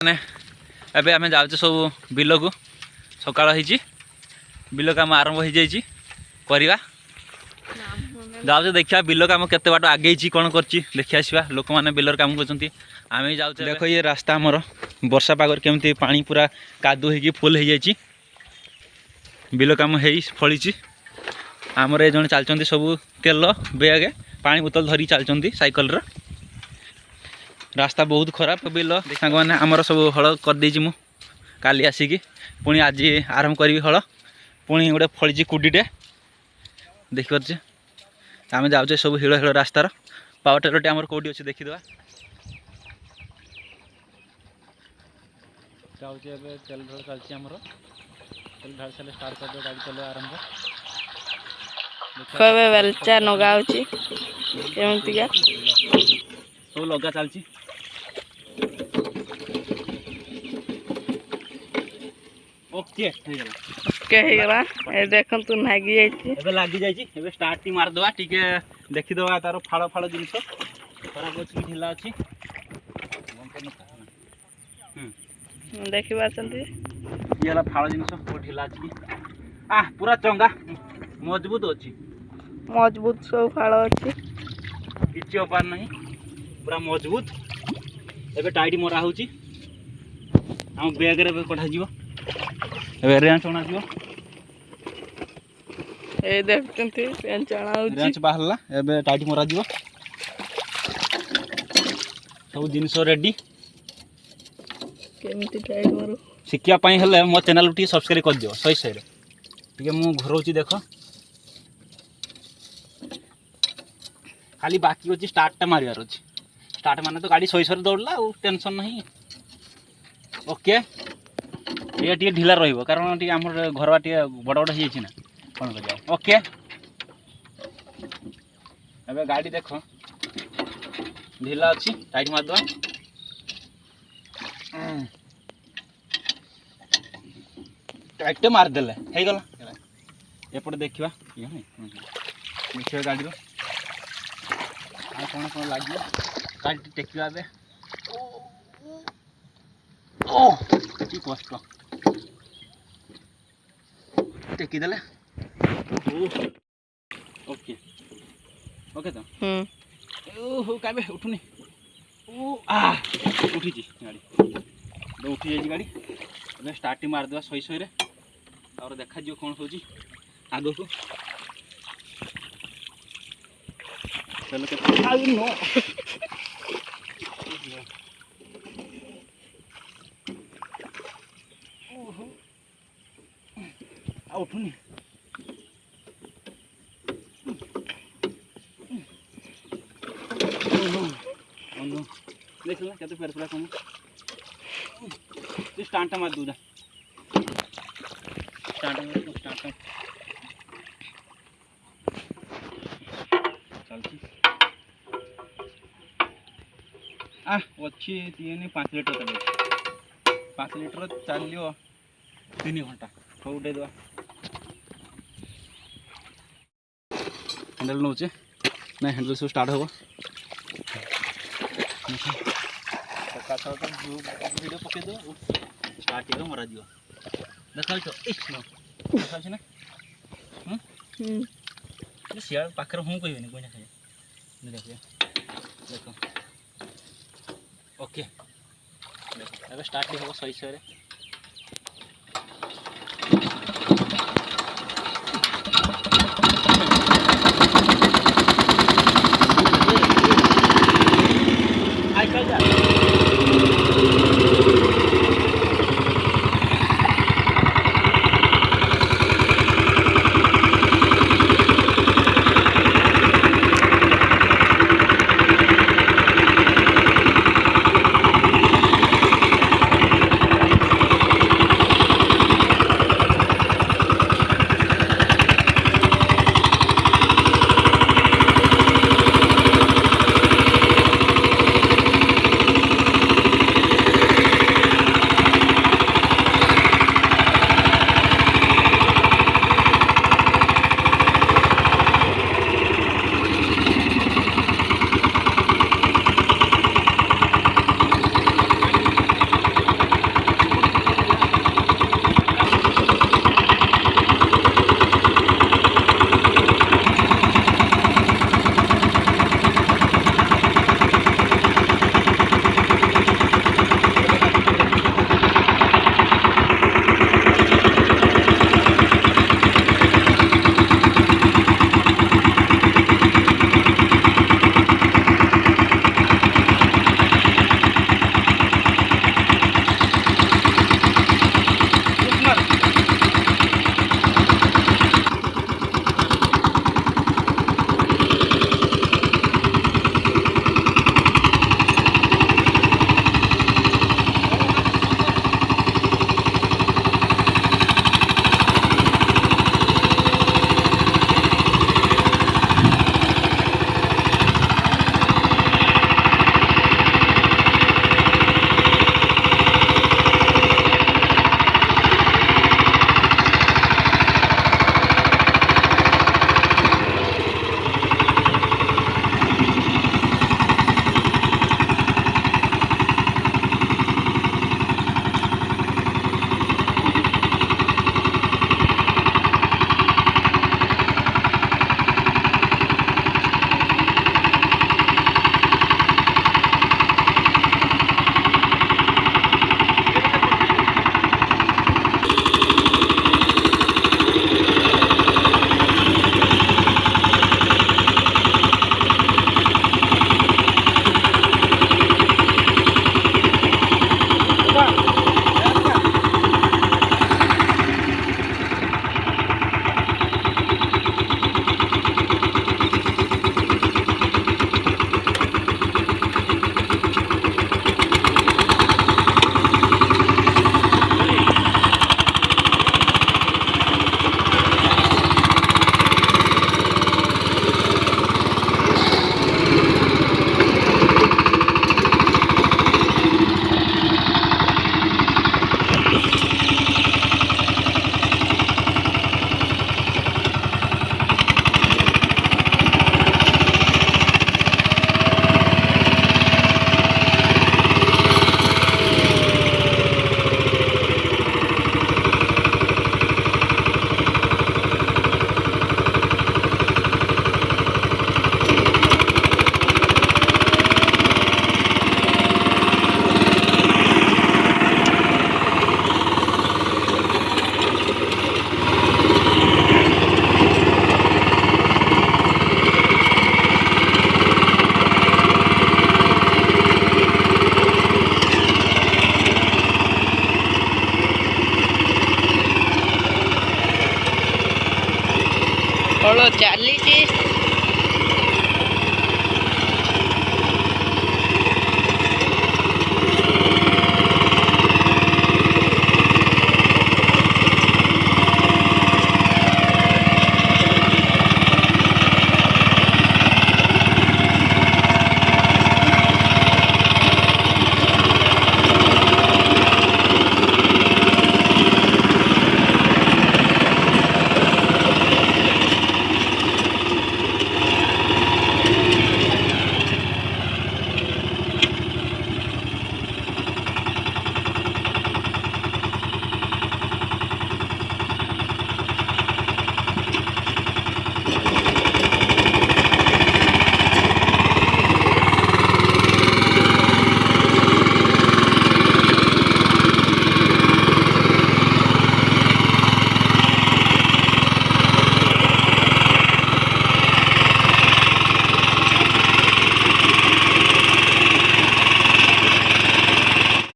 मैंने एबे आम जाऊँ सब बिल को सकाल हो बिल काम आरंभ हो जाइए करवा जाऊँ देखा बिल काम केते बाट आगे कौन कर देखी आसवा लोक मैंने बिलर काम कर आम जाऊँ देख ये रास्ता आमर वर्षा पागर केमती पानी पूरा कादू हो फुल हो जाइए बिल काम हो फली आमर ये जन चलते सब तेल बैग पानी बोतल धरी चलती साइकल रास्ता बहुत खराब बिल सांग मैंने आमर सब हल करदे मु काली आसिकी पुणी आज आरंभ करी हल पुणी गोटे फली कुडीटे देखिपे आम जाऊे सब हिल हिल रास्तार पावर टेलर आमर कौटी अच्छे देखीदे जाऊे तेल ढाल चलती आमर तेल ढाल सारे स्टार्ट कर गाड़ी चल आरंभ कबे बेलचा नगाउची केमतिका सब लगा चलची ओके हे गला ए देखन तू नागी जाईची एबे लागी जाईची एबे स्टार्ट मार दवा टिके देखि दवा तार फाळ फाळ जिंस खराब अछि ढिला अछि देखि बाचंती येला फाळ जिंस को ढिला अछि आ पूरा चंगा मजबूत अछि मजबूत सब फाळ अछि किछि अपार नहीं पूरा मजबूत एबे टाइट मरा होची हम बैग रे कढा जीवो एबे रेंच ओना जीवो ए देखचंती रेंच आना होची रेंच बाहरला एबे टाइट मरा जीवो सब जिंस रेडी केमती टाइट मारो शिक्षा पाई हेले मो चैनल टी सब्सक्राइब कर दियो सही सही ठीक है मु घरोची देखो खाली बाकी होची स्टार्ट टा मारियार होची स्टार्ट माने तो गाड़ी सही सही दौड़ला और टेंशन नहीं ओके ये टी ढिला रहिबो कारण टी हमर घरवा टी बड़ बड़ हियै छी ना कोन कर ओके एबे गाड़ी देखो ढिला अछि टाइट मार दो टाइट मार देले हे गला एपटे देखिबा ये नहीं देखिबा गाड़ी रो आ कोन कोन लागियो गाड़ी टेकिबा बे ओ की कष्ट टेकी देले ओके ओके तो ओहो काबे उठुनी ओ आ उठी जी गाड़ी तो उठी जाई गाड़ी अबे स्टार्ट मार देवा सही सही रे और देखा जो कौन होची आगो को चलो के आई नो ओहो आ उठुनी ओनो देख ले केते फेर पूरा कम स्टार्ट मार दूजा स्टार्ट चलती आ अच्छी 5 लीटर चल 5 लीटर चलियो 3 घंटा सब उठे दवा हैंडल नौचे ना हैंडल सब स्टार्ट हो वीडियो पके दो स्टार्ट हो मरा दियो देखा तो इस नो देखा छ ना सियार पाखर हूँ कहबे कोई ना खाए देखिए देखो ओके देखो अब स्टार्ट हो सही सही आई कर जा ଚାଲି